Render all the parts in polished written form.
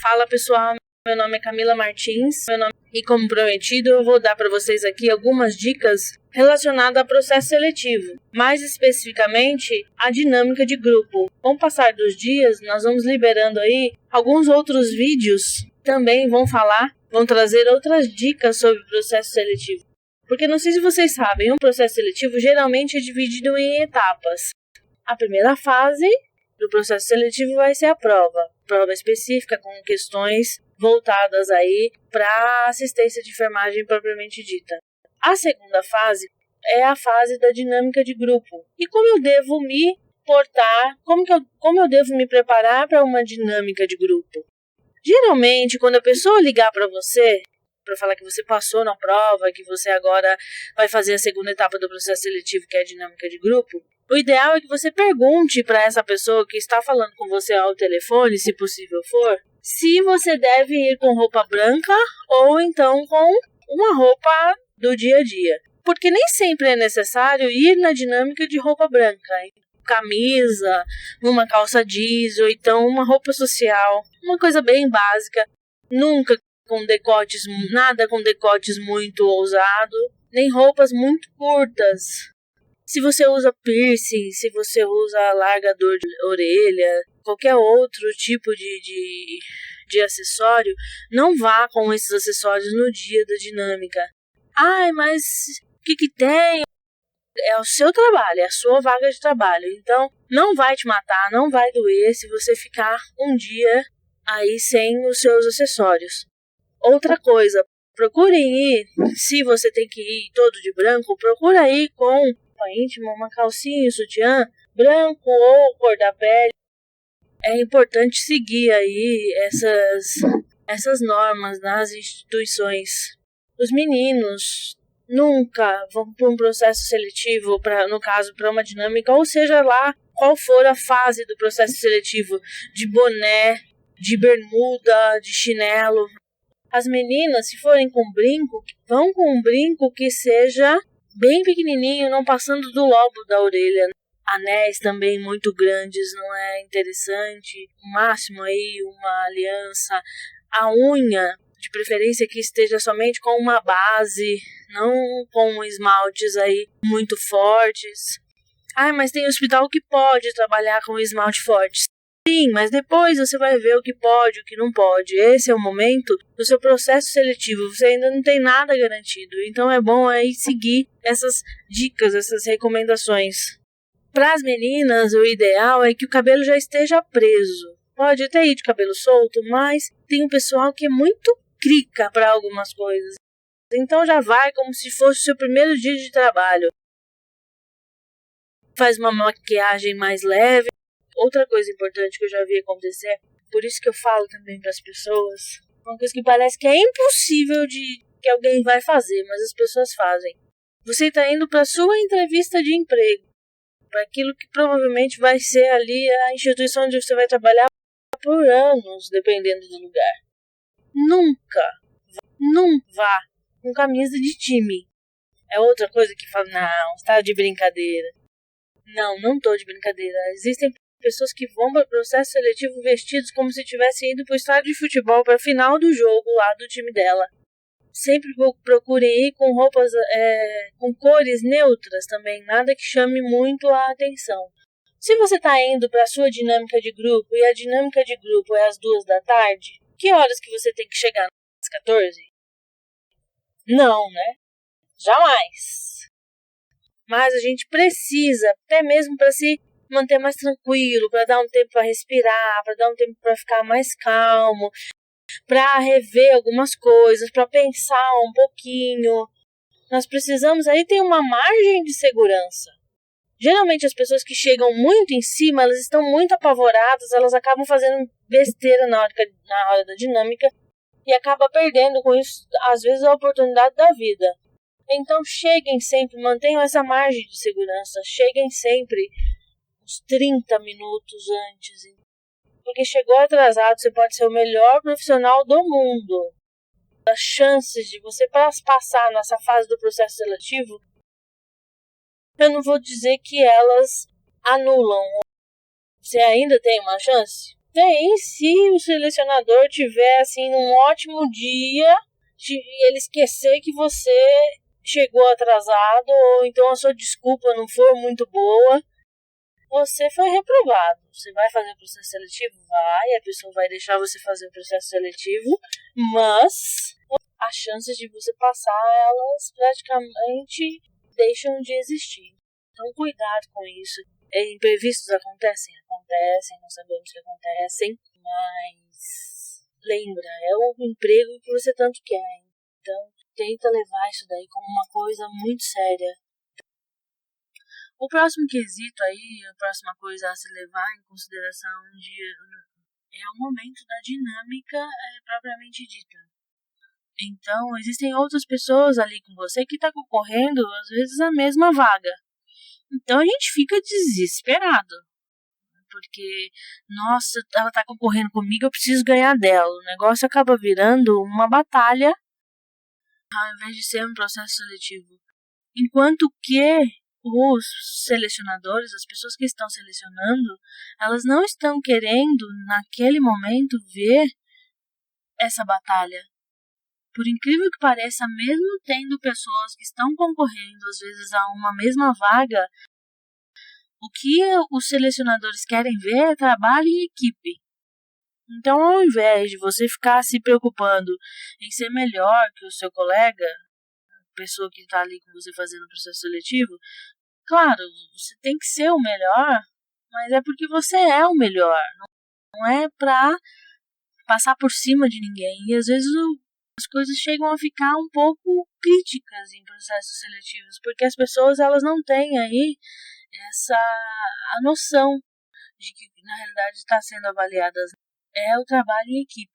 Fala pessoal, meu nome é Camila Martins, e como prometido eu vou dar para vocês aqui algumas dicas relacionadas ao processo seletivo, mais especificamente a dinâmica de grupo. Com o passar dos dias, nós vamos liberando aí alguns outros vídeos que também vão trazer outras dicas sobre o processo seletivo. Porque não sei se vocês sabem, um processo seletivo geralmente é dividido em etapas. A primeira fase do processo seletivo vai ser a prova específica com questões voltadas aí para assistência de enfermagem propriamente dita. A segunda fase é a fase da dinâmica de grupo. E como eu devo me portar, como eu devo me preparar para uma dinâmica de grupo? Geralmente, quando a pessoa ligar para você, para falar que você passou na prova, que você agora vai fazer a segunda etapa do processo seletivo, que é a dinâmica de grupo, o ideal é que você pergunte para essa pessoa que está falando com você ao telefone, se possível for, se você deve ir com roupa branca ou então com uma roupa do dia a dia. Porque nem sempre é necessário ir na dinâmica de roupa branca. Camisa, uma calça jeans ou então uma roupa social, uma coisa bem básica, nunca com decotes, nada com decotes muito ousado, nem roupas muito curtas. Se você usa piercing, se você usa largador de orelha, qualquer outro tipo de acessório, não vá com esses acessórios no dia da dinâmica. Ai, mas o que tem? É o seu trabalho, é a sua vaga de trabalho. Então, não vai te matar, não vai doer se você ficar um dia aí sem os seus acessórios. Outra coisa, procurem ir, se você tem que ir todo de branco, procura ir com roupa íntima, uma calcinha, sutiã, branco ou cor da pele. É importante seguir aí essas normas nas instituições. Os meninos nunca vão para um processo seletivo, no caso, para uma dinâmica, ou seja lá qual for a fase do processo seletivo, de boné, de bermuda, de chinelo. As meninas, se forem com brinco, vão com um brinco que seja bem pequenininho, não passando do lobo da orelha. Anéis também muito grandes não é interessante. O máximo aí uma aliança. A unha, de preferência que esteja somente com uma base, não com esmaltes aí muito fortes. Mas tem hospital que pode trabalhar com esmalte forte. Sim, mas depois você vai ver o que pode, o que não pode. Esse é o momento do seu processo seletivo. Você ainda não tem nada garantido. Então é bom aí seguir essas dicas, essas recomendações. Para as meninas, o ideal é que o cabelo já esteja preso. Pode até ir de cabelo solto, mas tem um pessoal que é muito crica para algumas coisas. Então já vai como se fosse o seu primeiro dia de trabalho. Faz uma maquiagem mais leve. Outra coisa importante que eu já vi acontecer, por isso que eu falo também para as pessoas, uma coisa que parece que é impossível que alguém vai fazer, mas as pessoas fazem. Você está indo para a sua entrevista de emprego, para aquilo que provavelmente vai ser ali a instituição onde você vai trabalhar por anos, dependendo do lugar. Nunca vá com camisa de time. É outra coisa que fala, não, está de brincadeira. Não estou de brincadeira. Existem pessoas que vão para o processo seletivo vestidos como se tivessem ido para o estádio de futebol para a final do jogo lá do time dela. Sempre procurem ir com roupas com cores neutras também, nada que chame muito a atenção. Se você está indo para a sua dinâmica de grupo e a dinâmica de grupo é às 2 da tarde, que horas que você tem que chegar? Às 14? Não, né? Jamais. Mas a gente precisa, até mesmo para se manter mais tranquilo, para dar um tempo para respirar, para dar um tempo para ficar mais calmo, para rever algumas coisas, para pensar um pouquinho. Nós precisamos aí ter uma margem de segurança. Geralmente as pessoas que chegam muito em cima, elas estão muito apavoradas, elas acabam fazendo besteira na hora da dinâmica e acabam perdendo com isso, às vezes, a oportunidade da vida. Então cheguem sempre, mantenham essa margem de segurança, cheguem sempre uns 30 minutos antes. Porque chegou atrasado, você pode ser o melhor profissional do mundo. As chances de você passar nessa fase do processo seletivo, eu não vou dizer que elas anulam. Você ainda tem uma chance? Tem, se o selecionador tiver assim num ótimo dia e ele esquecer que você chegou atrasado, ou então a sua desculpa não for muito boa, você foi reprovado. Você vai fazer o processo seletivo? Vai, a pessoa vai deixar você fazer o processo seletivo, mas as chances de você passar, elas praticamente deixam de existir. Então, cuidado com isso. Imprevistos acontecem, nós sabemos que acontecem, mas lembra, é o emprego que você tanto quer. Então, tenta levar isso daí como uma coisa muito séria. O próximo quesito aí, a próxima coisa a se levar em consideração é o momento da dinâmica propriamente dita. Então, existem outras pessoas ali com você que estão concorrendo, às vezes, a mesma vaga. Então, a gente fica desesperado. Porque, nossa, ela está concorrendo comigo, eu preciso ganhar dela. O negócio acaba virando uma batalha, ao invés de ser um processo seletivo. Enquanto que os selecionadores, as pessoas que estão selecionando, elas não estão querendo, naquele momento, ver essa batalha. Por incrível que pareça, mesmo tendo pessoas que estão concorrendo, às vezes, a uma mesma vaga, o que os selecionadores querem ver é trabalho em equipe. Então, ao invés de você ficar se preocupando em ser melhor que o seu colega, a pessoa que está ali com você fazendo o processo seletivo, claro, você tem que ser o melhor, mas é porque você é o melhor. Não é para passar por cima de ninguém. E às vezes as coisas chegam a ficar um pouco críticas em processos seletivos, porque as pessoas elas não têm aí a noção de que na realidade está sendo avaliadas é o trabalho em equipe.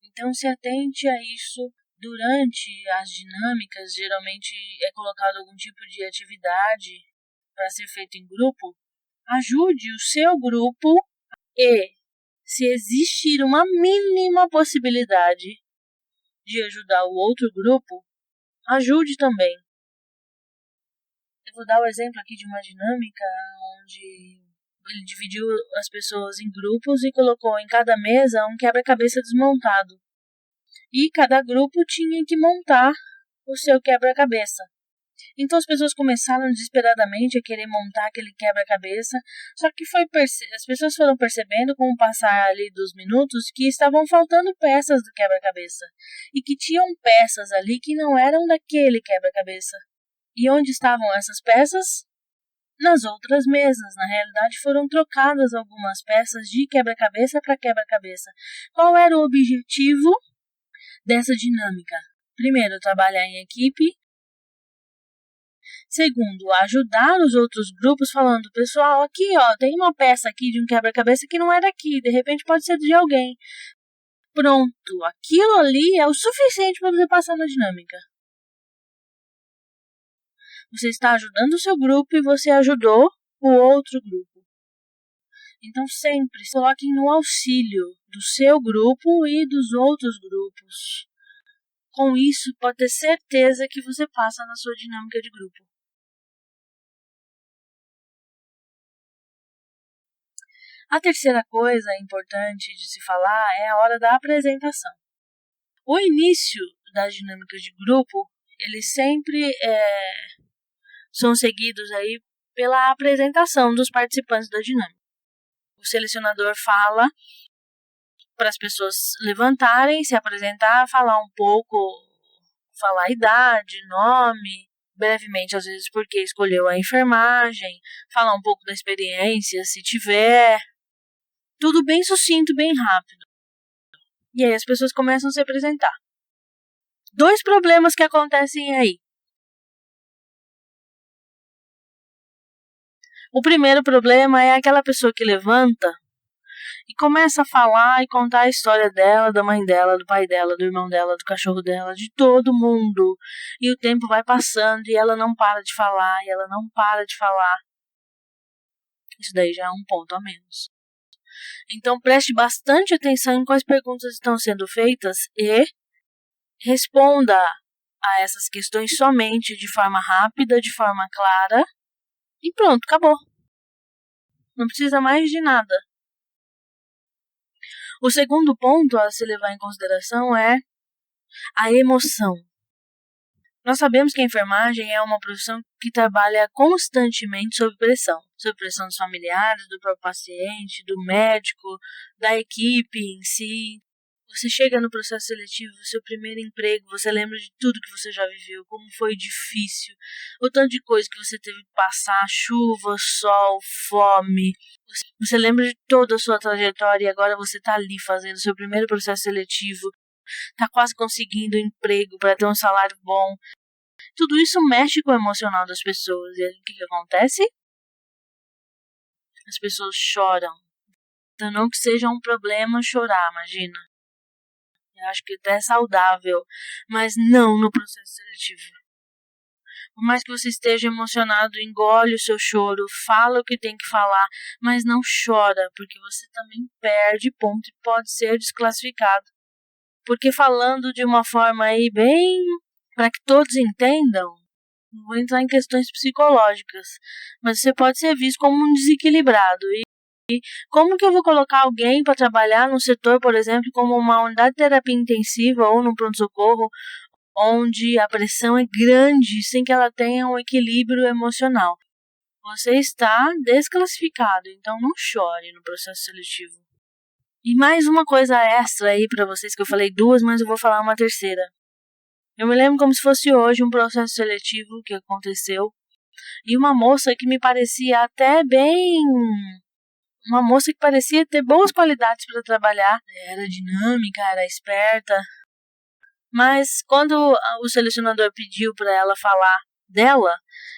Então se atente a isso durante as dinâmicas. Geralmente é colocado algum tipo de atividade para ser feito em grupo. Ajude o seu grupo e, se existir uma mínima possibilidade de ajudar o outro grupo, ajude também. Eu vou dar o exemplo aqui de uma dinâmica onde ele dividiu as pessoas em grupos e colocou em cada mesa um quebra-cabeça desmontado. E cada grupo tinha que montar o seu quebra-cabeça. Então as pessoas começaram desesperadamente a querer montar aquele quebra-cabeça, só que as pessoas foram percebendo com o passar ali dos minutos que estavam faltando peças do quebra-cabeça e que tinham peças ali que não eram daquele quebra-cabeça. E onde estavam essas peças? Nas outras mesas. Na realidade foram trocadas algumas peças de quebra-cabeça para quebra-cabeça. Qual era o objetivo dessa dinâmica? Primeiro, trabalhar em equipe. Segundo, ajudar os outros grupos falando, pessoal, aqui ó, tem uma peça aqui de um quebra-cabeça que não é daqui, de repente pode ser de alguém. Pronto, aquilo ali é o suficiente para você passar na dinâmica. Você está ajudando o seu grupo e você ajudou o outro grupo. Então sempre se coloquem no auxílio do seu grupo e dos outros grupos. Com isso, pode ter certeza que você passa na sua dinâmica de grupo. A terceira coisa importante de se falar é a hora da apresentação. O início das dinâmicas de grupo, eles sempre são seguidos aí pela apresentação dos participantes da dinâmica. O selecionador fala para as pessoas levantarem, se apresentar, falar um pouco, falar a idade, nome, brevemente, às vezes porque escolheu a enfermagem, falar um pouco da experiência, se tiver. Tudo bem sucinto, bem rápido. E aí as pessoas começam a se apresentar. 2 problemas que acontecem aí. O primeiro problema é aquela pessoa que levanta e começa a falar e contar a história dela, da mãe dela, do pai dela, do irmão dela, do cachorro dela, de todo mundo. E o tempo vai passando e ela não para de falar, e ela não para de falar. Isso daí já é um ponto a menos. Então preste bastante atenção em quais perguntas estão sendo feitas e responda a essas questões somente de forma rápida, de forma clara. E pronto, acabou. Não precisa mais de nada. O segundo ponto a se levar em consideração é a emoção. Nós sabemos que a enfermagem é uma profissão que trabalha constantemente sob pressão dos familiares, do próprio paciente, do médico, da equipe em si. Você chega no processo seletivo, seu primeiro emprego, você lembra de tudo que você já viveu, como foi difícil, o tanto de coisa que você teve que passar, chuva, sol, fome. Você lembra de toda a sua trajetória e agora você está ali fazendo seu primeiro processo seletivo, está quase conseguindo um emprego para ter um salário bom. Tudo isso mexe com o emocional das pessoas. E aí, o que acontece? As pessoas choram. Então, não que seja um problema chorar, imagina. Eu acho que até é saudável, mas não no processo seletivo. Por mais que você esteja emocionado, engole o seu choro, fala o que tem que falar, mas não chora, porque você também perde ponto e pode ser desclassificado. Porque falando de uma forma aí bem, para que todos entendam, não vou entrar em questões psicológicas, mas você pode ser visto como um desequilibrado. E como que eu vou colocar alguém para trabalhar num setor, por exemplo, como uma unidade de terapia intensiva ou num pronto-socorro, onde a pressão é grande, sem que ela tenha um equilíbrio emocional? Você está desclassificado, então não chore no processo seletivo. E mais uma coisa extra aí para vocês, que eu falei duas, mas eu vou falar uma terceira. Eu me lembro como se fosse hoje um processo seletivo que aconteceu, e uma moça que me parecia até bem... Uma moça que parecia ter boas qualidades para trabalhar. Era dinâmica, era esperta. Mas quando o selecionador pediu para ela falar dela,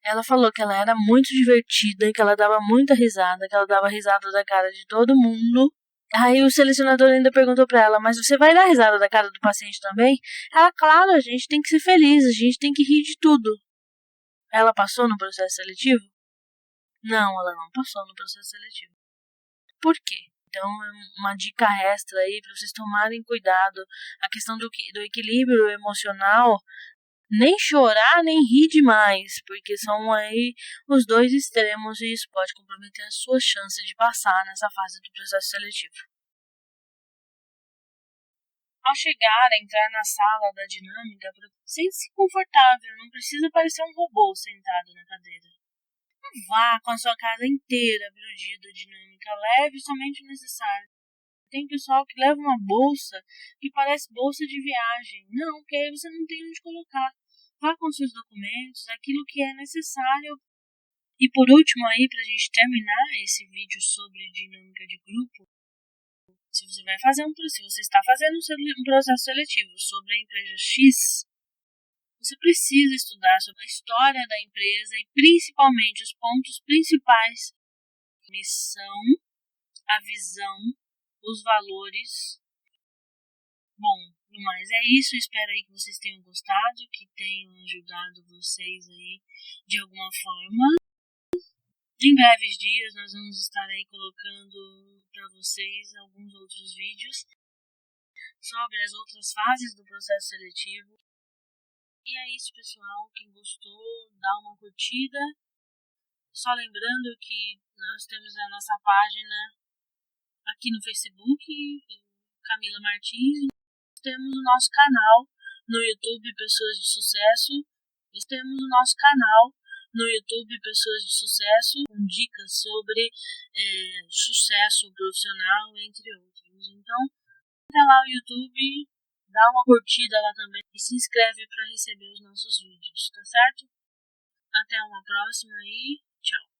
ela falou que ela era muito divertida, que ela dava muita risada, que ela dava risada da cara de todo mundo. Aí o selecionador ainda perguntou para ela, mas você vai dar risada da cara do paciente também? Ela, claro, a gente tem que ser feliz, a gente tem que rir de tudo. Ela passou no processo seletivo? Não, ela não passou no processo seletivo. Por quê? Então, uma dica extra aí para vocês tomarem cuidado. A questão do equilíbrio emocional, nem chorar, nem rir demais, porque são aí os dois extremos e isso pode comprometer a sua chance de passar nessa fase do processo seletivo. Ao chegar, entrar na sala da dinâmica, sente-se confortável, não precisa parecer um robô sentado na cadeira. Não vá com a sua casa inteira abridida dinâmica, leve somente o necessário. Tem pessoal que leva uma bolsa que parece bolsa de viagem. Não, porque aí você não tem onde colocar. Vá com seus documentos, aquilo que é necessário. E por último aí, pra gente terminar esse vídeo sobre dinâmica de grupo, se você está fazendo um processo seletivo sobre a empresa X, você precisa estudar sobre a história da empresa e principalmente os pontos principais: a missão, a visão, os valores. Bom, no mais é isso. Espero aí que vocês tenham gostado, que tenham ajudado vocês aí de alguma forma. Em breves dias nós vamos estar aí colocando para vocês alguns outros vídeos sobre as outras fases do processo seletivo. E é isso, pessoal. Quem gostou, dá uma curtida. Só lembrando que nós temos a nossa página aqui no Facebook, Camila Martins. Temos o nosso canal no YouTube, Pessoas de Sucesso. E temos o nosso canal no YouTube, Pessoas de Sucesso, com dicas sobre sucesso profissional, entre outros. Então, entra lá no YouTube, dá uma curtida lá também e se inscreve para receber os nossos vídeos, tá certo? Até uma próxima e tchau!